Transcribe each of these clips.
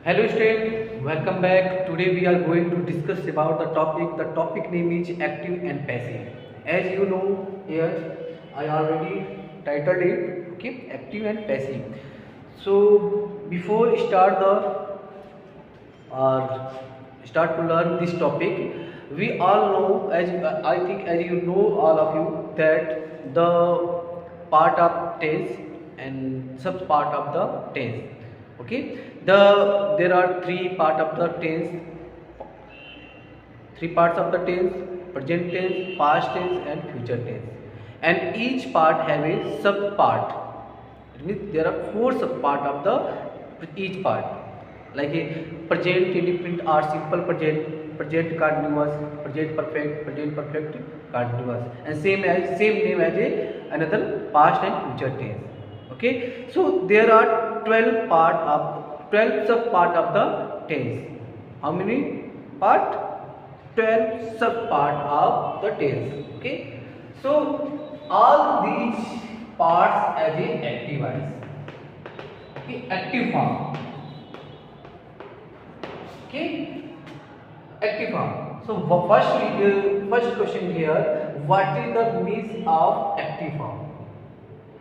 Hello student, welcome back. Today we are going to discuss about the topic. The topic name is active and passive. As you know, here I already titled it. Okay, active and passive. So before start the or start to learn this topic, we all know, as I think as you know all of you, that the part of tense and sub part of the tense. Okay, there are three parts of the tense: present tense, past tense and future tense, and each part have a sub part. It means there are four sub part of the each part, like a present indefinite or simple present, present continuous, present perfect, present perfect continuous, and same name as a another past and future tense. Okay, so there are 12 sub part of the tense. How many part? 12 sub part of the tense. Okay, so all these parts as a active voice. Okay, active form. Okay, active form. So first question here: what is the meaning of active form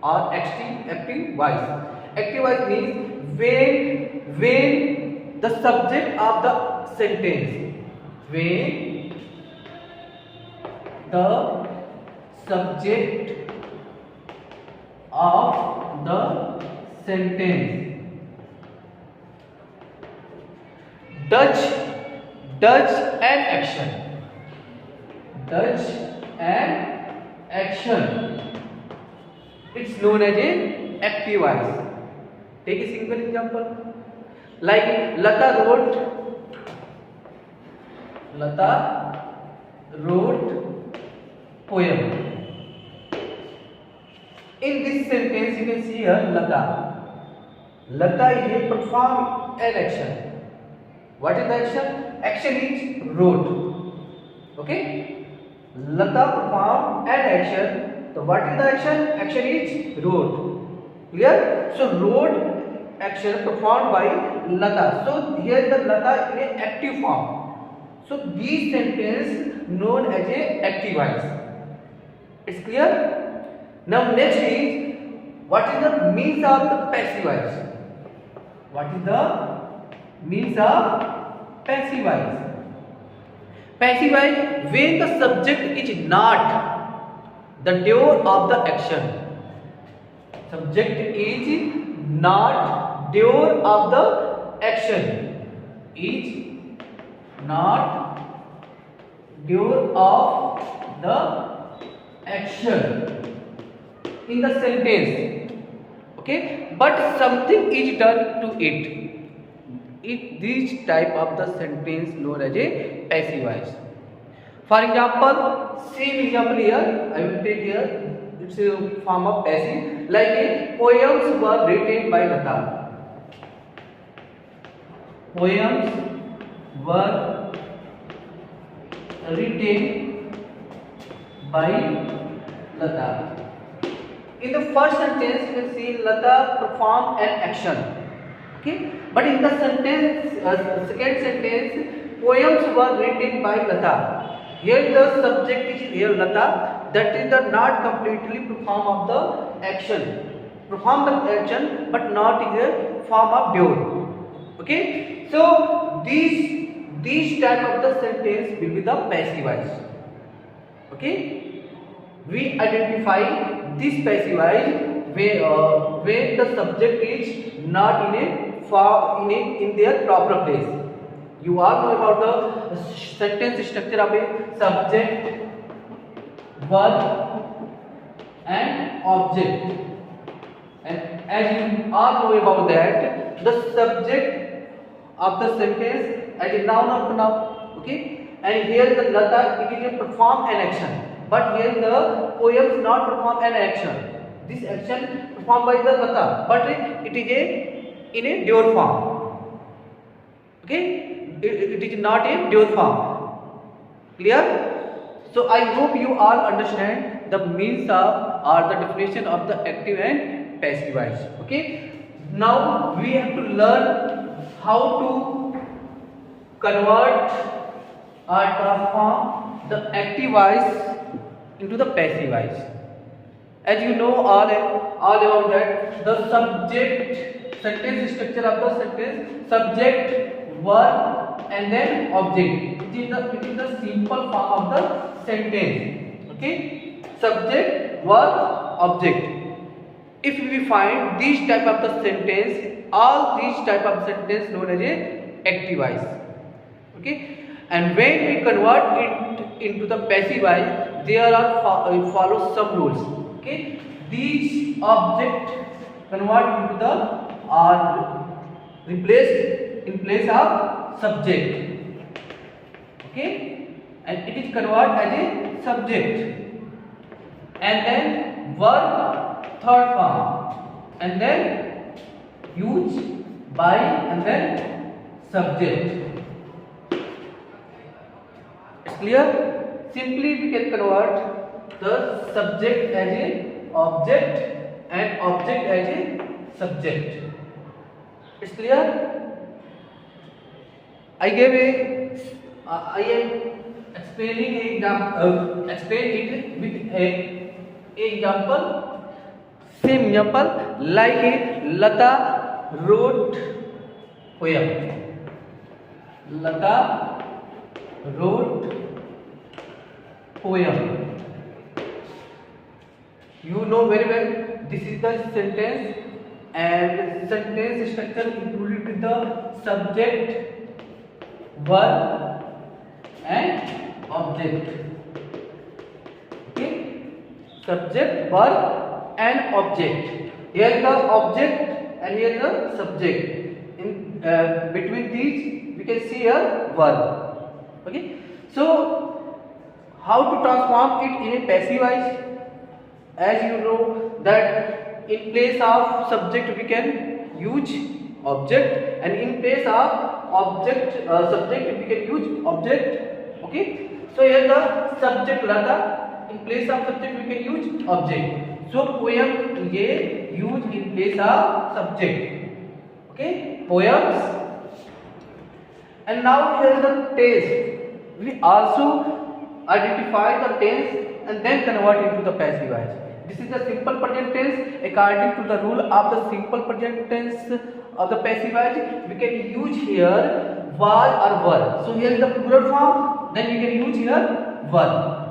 or active voice? Active voice means when the subject of the sentence, when the subject of the sentence does an action, does an action, it's known as a active voice. Take a single example, like Lata wrote poem. In this sentence you can see here Lata is a perform an action. What is the action? Action is wrote. Okay, Lata perform an action. So what is the action? Action is wrote. Clear? So wrote action performed by Lata. So here the Lata in a active form. So this sentence known as a active voice. It's clear? Now next is, what is the means of the passive voice? What is the means of passive voice? Passive voice when the subject is not the doer of the action. Subject is not doer of the action. Is not doer of the action in the sentence. Okay, but something is done to it. This type of the sentence known as a passive voice. For example, same example here I will take here. It's a form of passive, like poems were written by Lata. Poems were written by Lata. In the first sentence, you can see Lata performed an action. Okay, but in the second sentence, poems were written by Lata. Here the subject is here Lata. That is the not completely perform of the action. Perform the action, but not in a form of doer. Okay, so these type of the sentence will be the passive voice. Okay, we identify this passive voice when the subject is not in their proper place. You all know about the sentence structure of a subject, verb and object, and as you all know about that, the subject of the sentence as a noun or pronoun. Okay, and here the Lata, it is a perform an action. But here the poems not perform an action. This action performed by the Lata, but it is in a doer form. Okay, it is not a doer form. Clear? So I hope you all understand the means of or the definition of the active and passive voice. Okay. Now we have to learn how to convert or transform the active voice into the passive voice. As you know all about that, the subject sentence structure of the sentence: subject, verb, and then object. It is the simple form of the sentence. Okay, subject, verb, object. If we find these type of the sentence, all these type of sentence known as a active voice. Okay, and when we convert it into the passive voice, there are follow some rules. Okay, these object convert into the are replaced in place of subject. Okay, and it is converted as a subject, and then verb third form, and then use by, and then subject. It's clear? Simply we can convert the subject as a object and object as a subject. It's clear? I am explaining explain it with a example. Same example, like Lata wrote poem. Lata wrote poem. You know very well this is the sentence, and sentence structure included with the subject, verb, and object. Okay, subject, verb, and object. Here is the object and here is the subject. In between these we can see a verb. Okay, so how to transform it in a passive voice? As you know that in place of subject we can use object, and in place of subject we can use object. Okay, so here the subject Lata, in place of subject we can use object. So poem ये use in place of subject. Okay, poems. And now here is the tense. We also identify the tense and then convert into the passive voice. This is the simple present tense. According to the rule of the simple present tense of the passive voice, we can use here was or were. So here is the plural form. Then we can use here were.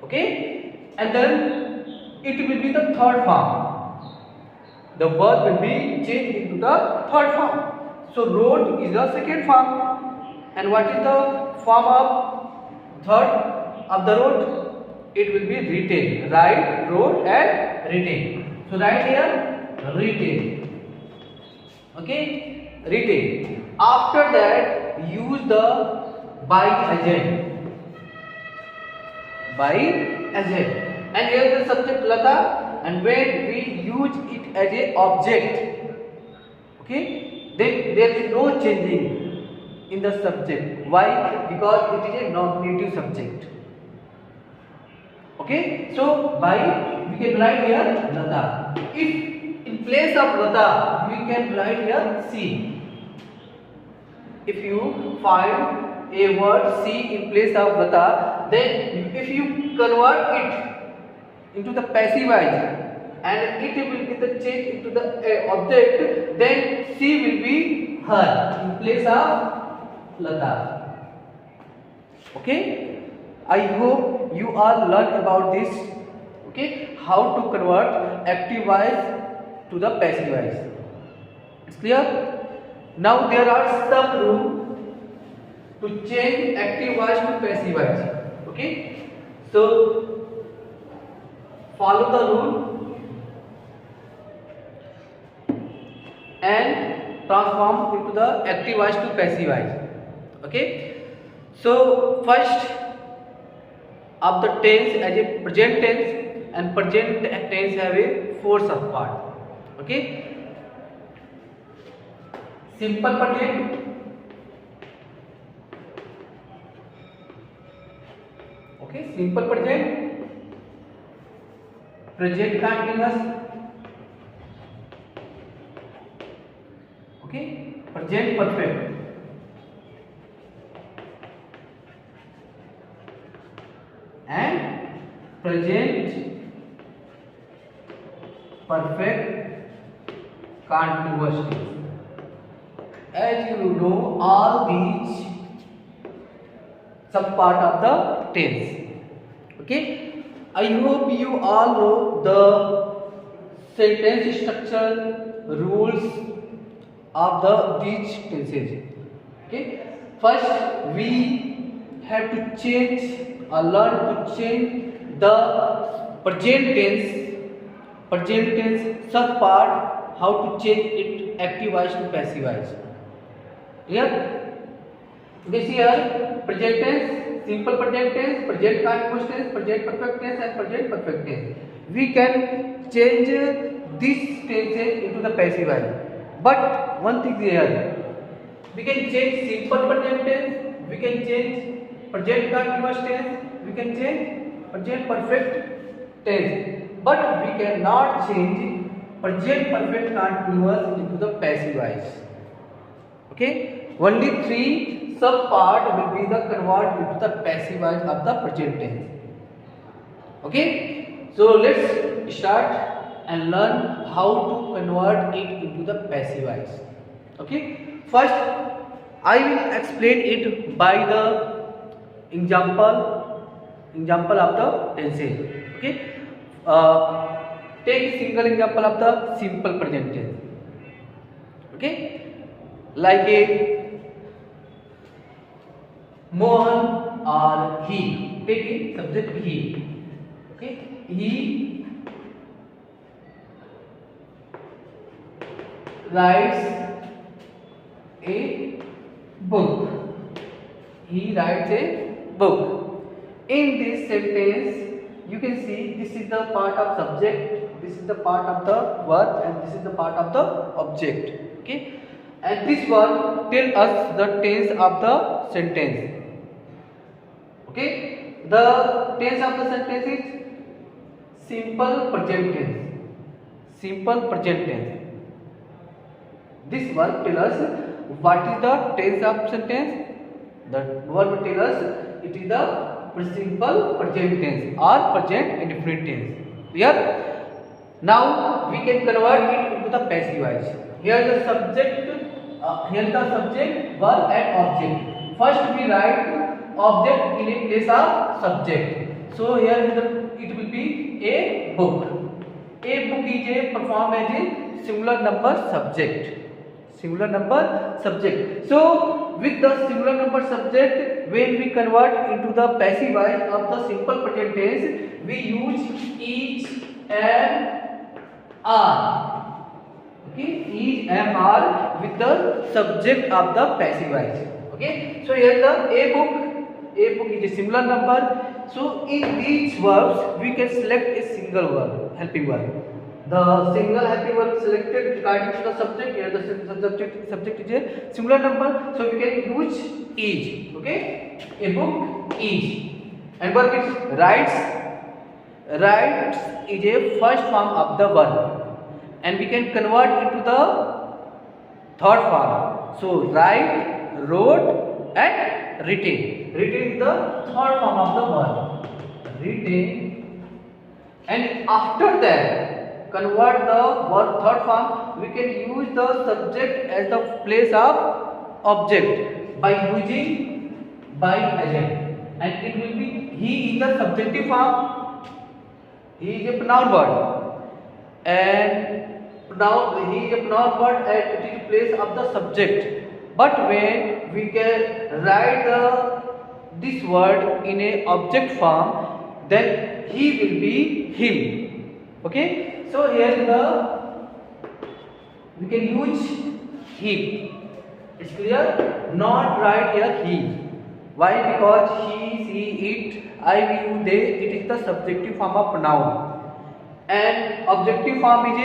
Okay, and then it will be the third form. The verb will be changed into the third form. So wrote is the second form. And what is the form of third of the wrote? It will be written. Write, wrote, and written. So write here written. Okay, written. After that, use the by agent. By agent. And here the subject Lata, and when we use it as a object, okay, then there is no changing in the subject. Why? Because it is a nominative subject. Okay, so by we can write here Lata. If in place of Lata we can write here C. If you find a word C in place of Lata, then if you convert it into the passive voice and it will be the change into the object, then she will be her in place of Lata. Okay, I hope you all learn about this. Okay, how to convert active voice to the passive voice. It's clear? Now there are some rules to change active voice to passive voice. Okay, so follow the rule and transform into the active voice to passive voice. Okay, so first of the tense as a present tense, and present tense have a four subpart. Okay, simple present, okay, simple present, present continuous, okay, present present perfect. And present perfect continuous tense. As you know, all these some part of the tense. Okay, I hope you all know the sentence structure rules of these tenses. Okay, first we have to change or learn to change the present tense sub part, how to change it active voice to passive voice. Clear? We see here present tense, simple present tense, present continuous tense, present perfect tense, and present perfect tense. We can change these tenses into the passive voice. But one thing here, we can change simple present tense, we can change present continuous tense, we can change present perfect tense. But we cannot change present perfect continuous into the passive voice. Okay, only three sub part will be the convert into the passive voice of the present tense. Okay, so let's start and learn how to convert it into the passive voice. Okay, first I will explain it by the example of the tenses. Okay, take a single example of the simple present tense. Okay, like a Mohan or he. Take a subject he. Okay, he writes a book. He writes a book. In this sentence, you can see this is the part of subject, this is the part of the verb, and this is the part of the object. Okay, and this one tell us the tense of the sentence. Okay, the tense of the sentence is simple present tense. Simple present tense. This verb tell us what is the tense of sentence. The verb tell us it is the simple present tense or present indefinite tense. Clear? Now we can convert it into the passive voice. Here the subject, verb and object. First we write object in a place of subject. So here it will be a book. A book is a perform as a singular number subject. Singular number subject. So with the singular number subject, when we convert into the passive voice of the simple present tense, we use is, am, are. Okay, is, am, are with the subject of the passive voice. Okay, so here the a book is a singular number. So in these verbs, we can select a single verb, helping verb. The single helping verb selected regarding to the subject. Here the subject is a singular number, so we can use is. Okay, a book is, and verb is writes. Writes is a first form of the verb, and we can convert into the third form. So write, wrote, and written. Written is the third form of the verb. Written, and after that, convert the verb third form, we can use the subject as the place of object by using by agent, and it will be he is the subjective form. He is a pronoun word, and he is a pronoun word and it is place of the subject. But when we can write this word in a object form, then he will be him. Okay. So here we can use he. It's clear? Not write here he. Why? Because he, she, it, I, we, you, they. It is the subjective form of pronoun, and objective form is a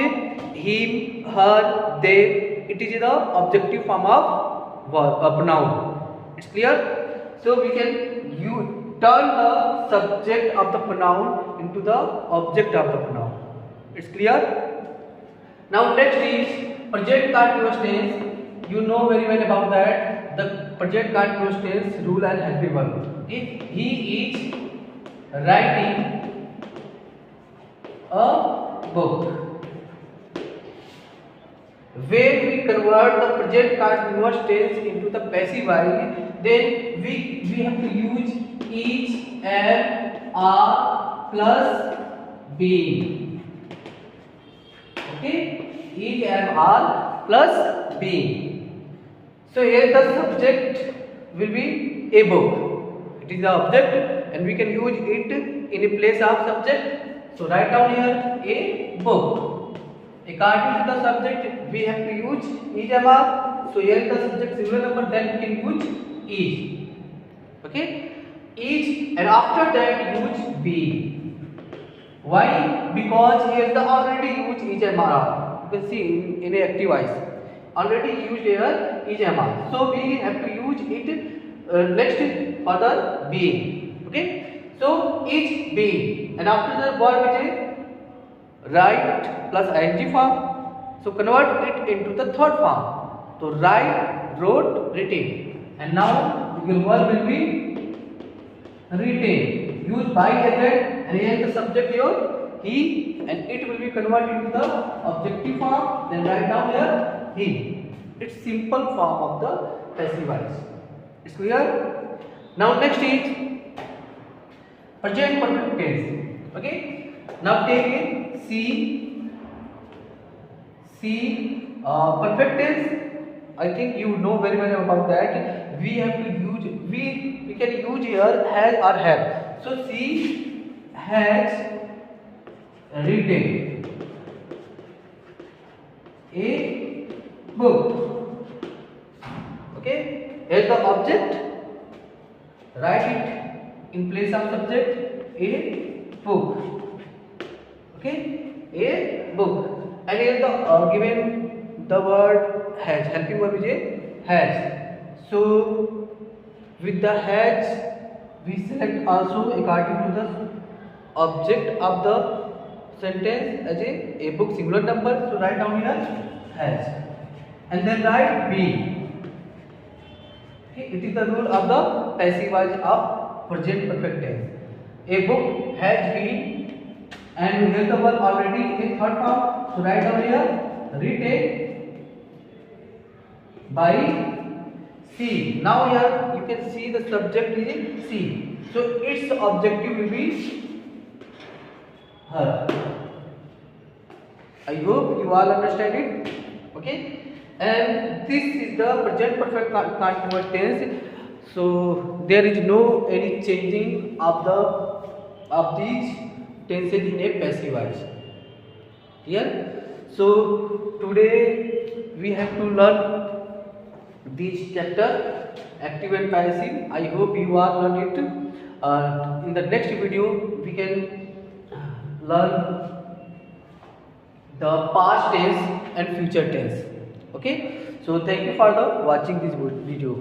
him, her, they. It is the objective form of pronoun. It's clear? So we can turn the subject of the pronoun into the object of the pronoun. It's clear? Now next is present continuous tense. you know very well about that the present continuous tense rule and helping verb. Okay, he is writing a book. When we convert the present continuous tense into the passive voice, then we have to use is, am, are plus being. Okay, is, am, are plus being. So here the subject will be a book. It is the object and we can use it in a place of subject. So write down here a book. According to the subject we have to use is, am, are. So here is the subject singular number, then we can use is. Okay, is, and after that use being. Why? Because here the already used is, am, are. You can see in a active voice already used here is, am, are. So we have to use it next for the being. Okay, so is being, and after the verb is write plus ing form. So convert it into the third form. So write, wrote, written, and now your verb will be written. Use by agent, and here the subject here he, and it will be converted into the objective form. Then write down here he. It's simple form of the passive voice. It's clear? Now next is present perfect tense. Okay. Now take it perfect tense. I think you know very well about that. We have to use we can use here has or have. So she has written a book. Okay, here's the object. Write it in place of subject, a book. Okay, a book, and here the given the word has, helping verb is has. So with the has we select also according to the object of the sentence as a book singular number. So write down here has, and then write being. Okay, it is the rule of the passive voice of present perfect tense. A book has been, and here the verb already in third form. So write down here written by she. Now here you can see the subject is she. So its objective will be her. I hope you all understand it. Okay, and this is the present perfect continuous tense. So there is no any changing of these tenses in a passive voice. Here, so today we have to learn this chapter, active and passive. I hope you all learn it. In the next video we can learn the past tense and future tense. Okay, so thank you for the watching this video.